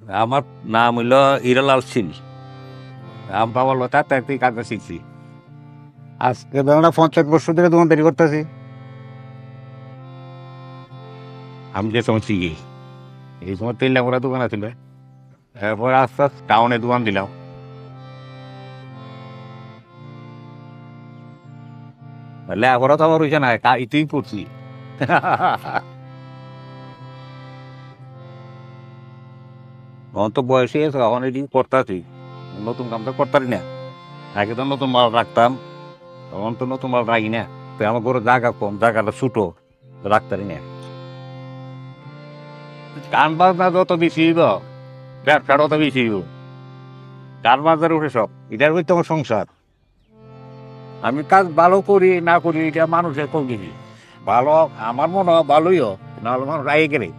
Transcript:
আমার নাম হইল হিরালাল সিং। আমি বাবার লোক তাড়াতাড়ি কাজটা শিখছি। আজকে ধরুন 50 বছর ধরে দোকানদারি করতেছি। আমি যে সময় শিখি এই সময় তেল ডাঙ্গরা দোকান আছিল, এরপর আস্তে আস্তে টাউনে দোকান দিলাম। লেখাপড়া তো আমার হয়েছে না, ইতুই করছি। এখন তো বয়স হয়ে গেছে, এখন এটি করতেছি, নতুন কাম তো করতারি না। আগে তো নতুন মাল রাখতাম, এখন তো নতুন মাল রাখি না। তো আমার ঘরে জায়গা কম, জায়গাটা ছোটো, রাখতারি না। গান বাজনা যত বেশি হইব, ব্যবসা তত বেশি হইব। গান বাজনার উঠে সব, এটার হইতে আমার সংসার। আমি কাজ ভালো করি না করি এটা মানুষের কম কিছু। ভালো আমার মনে হয় ভালোই হোক, নাহলে মানুষ আগে গেলে